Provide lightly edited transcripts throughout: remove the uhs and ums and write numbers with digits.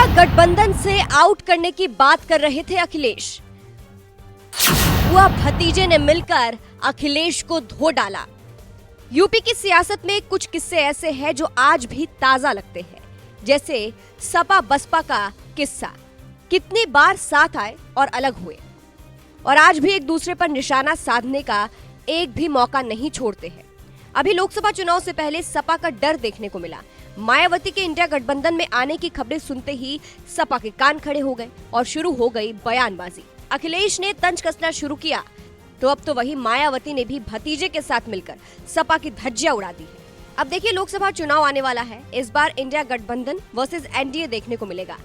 India गठबंधन से out करने की बात कर रहे थे अखिलेश। हुआ भतीजे ने मिलकर अखिलेश को धो डाला। यूपी की सियासत में कुछ किस्से ऐसे हैं जो आज भी ताजा लगते हैं, जैसे सपा बसपा का किस्सा। कितनी बार साथ आए और अलग हुए और आज भी एक दूसरे पर निशाना साधने का एक भी मौका नहीं छोड़ते हैं। अभी लोकसभा चुनाव से पहले सपा का डर देखने को मिला। मायावती के इंडिया गठबंधन में आने की खबरें सुनते ही सपा के कान खड़े हो गए और शुरू हो गई बयानबाजी। अखिलेश ने तंज कसना शुरू किया तो अब तो वही मायावती ने भी भतीजे के साथ मिलकर सपा की धज्जियां उड़ा दी है। अब देखिए, लोकसभा चुनाव आने वाला है। इस बार इंडिया गठबंधन वर्सेस एनडीए देखने को मिलेगा।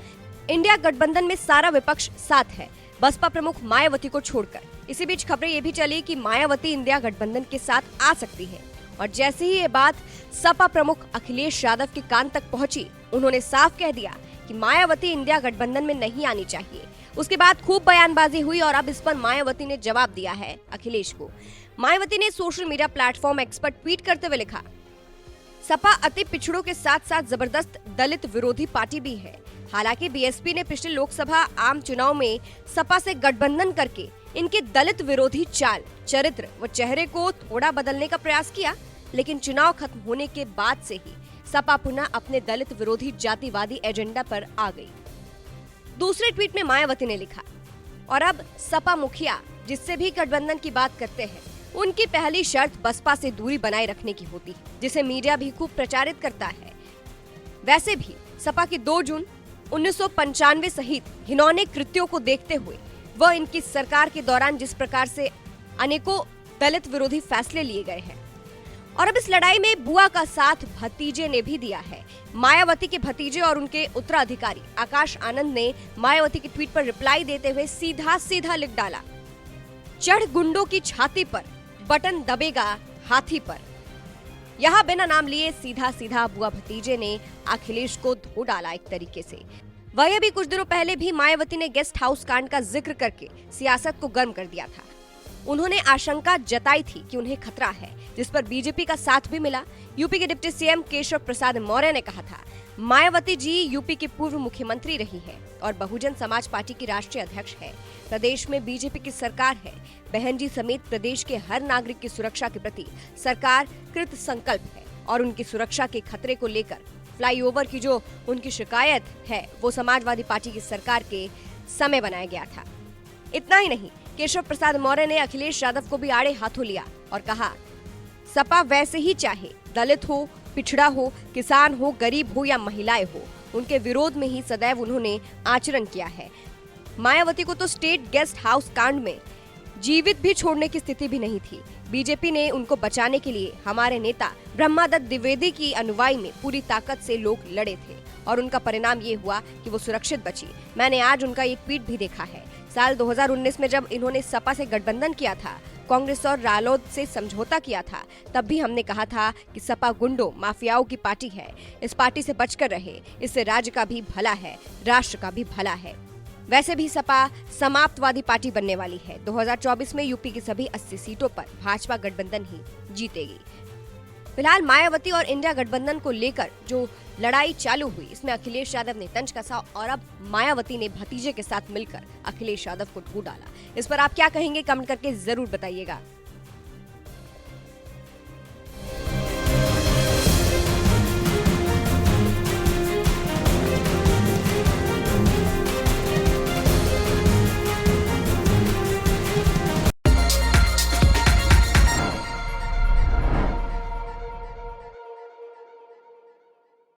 इंडिया गठबंधन में सारा विपक्ष साथ है, बसपा प्रमुख मायावती को छोड़कर। इसी बीच खबरें ये भी चली कि मायावती इंडिया गठबंधन के साथ आ सकती है और जैसे ही ये बात सपा प्रमुख अखिलेश यादव के कान तक पहुंची, उन्होंने साफ कह दिया कि मायावती इंडिया गठबंधन में नहीं आनी चाहिए। उसके बाद खूब बयानबाजी हुई और अब इस पर मायावती ने जवाब दिया है अखिलेश को। मायावती ने सोशल मीडिया प्लेटफॉर्म एक्स पर ट्वीट करते हुए लिखा, सपा अति पिछड़ों के साथ साथ जबरदस्त दलित विरोधी पार्टी भी है। हालांकि बीएसपी ने पिछले लोकसभा आम चुनाव में सपा से गठबंधन करके इनके दलित विरोधी चाल, चरित्र व चेहरे को थोड़ा बदलने का प्रयास किया, लेकिन चुनाव खत्म होने के बाद से ही सपा पुनः अपने दलित विरोधी जातिवादी एजेंडा पर आ गई। दूसरे ट्वीट में मायावती ने लिखा, और अब सपा मुखिया जिससे भी गठबंधन की बात करते हैं, उनकी पहली शर्त बसपा से दूरी बनाए रखने की होती है, जिसे मीडिया भी खूब प्रचारित करता है। वैसे भी सपा की 2 जून 1995 सहित घिनौने कृत्यों को देखते हुए वह इनकी सरकार के दौरान जिस प्रकार से अनेकों दलित विरोधी फैसले लिए गए हैं, और अब इस लड़ाई में बुआ का साथ भतीजे ने भी दिया है। मायावती के भतीजे और उनके उत्तराधिकारी आकाश आनंद ने मायावती की ट्वीट पर रिप्लाई देते हुए सीधा सीधा लिख डाला, चढ़ गुंडों की छाती पर, बटन दबेगा हाथी पर। यहाँ बिना नाम लिए सीधा सीधा बुआ भतीजे ने अखिलेश को धो डाला एक तरीके से। वह अभी कुछ दिनों पहले भी मायावती ने गेस्ट हाउस कांड का जिक्र करके सियासत को गर्म कर दिया था। उन्होंने आशंका जताई थी कि उन्हें खतरा है, जिस पर बीजेपी का साथ भी मिला। यूपी के डिप्टी सीएम केशव प्रसाद मौर्य ने कहा था, मायावती जी यूपी की पूर्व मुख्यमंत्री रही है और बहुजन समाज पार्टी की राष्ट्रीय अध्यक्ष है। प्रदेश में बीजेपी की सरकार है। बहन जी समेत प्रदेश के हर नागरिक की सुरक्षा के प्रति सरकार कृत संकल्प है और उनकी सुरक्षा के खतरे को लेकर फ्लाईओवर की जो उनकी शिकायत है, वो समाजवादी पार्टी की सरकार के समय बनाया गया था। इतना ही नहीं, केशव प्रसाद मौर्य ने अखिलेश यादव को भी आड़े हाथों लिया और कहा, सपा वैसे ही चाहे दलित हो, पिछड़ा हो, किसान हो, गरीब हो या महिलाएं हो, उनके विरोध में ही सदैव उन्होंने आचरण किया है। मायावती को तो स्टेट गेस्ट हाउस कांड में जीवित भी छोड़ने की स्थिति भी नहीं थी। बीजेपी ने उनको बचाने के लिए हमारे नेता ब्रह्मादत्त द्विवेदी की अनुयायी में पूरी ताकत से लोग लड़े थे और उनका परिणाम ये हुआ कि वो सुरक्षित बची। मैंने आज उनका एक ट्वीट भी देखा है। साल 2019 में जब इन्होंने सपा से गठबंधन किया था, कांग्रेस और रालोद से समझौता किया था, तब भी हमने कहा था कि सपा गुंडों, माफियाओं की पार्टी है, इस पार्टी से बचकर रहे, इससे राज्य का भी भला है, राष्ट्र का भी भला है। वैसे भी सपा समाप्तवादी पार्टी बनने वाली है। 2024 में यूपी की सभी 80 सीटों पर भाजपा गठबंधन ही जीतेगी। फिलहाल मायावती और इंडिया गठबंधन को लेकर जो लड़ाई चालू हुई, इसमें अखिलेश यादव ने तंज कसा और अब मायावती ने भतीजे के साथ मिलकर अखिलेश यादव को धो डाला। इस पर आप क्या कहेंगे, कमेंट करके जरूर बताइएगा।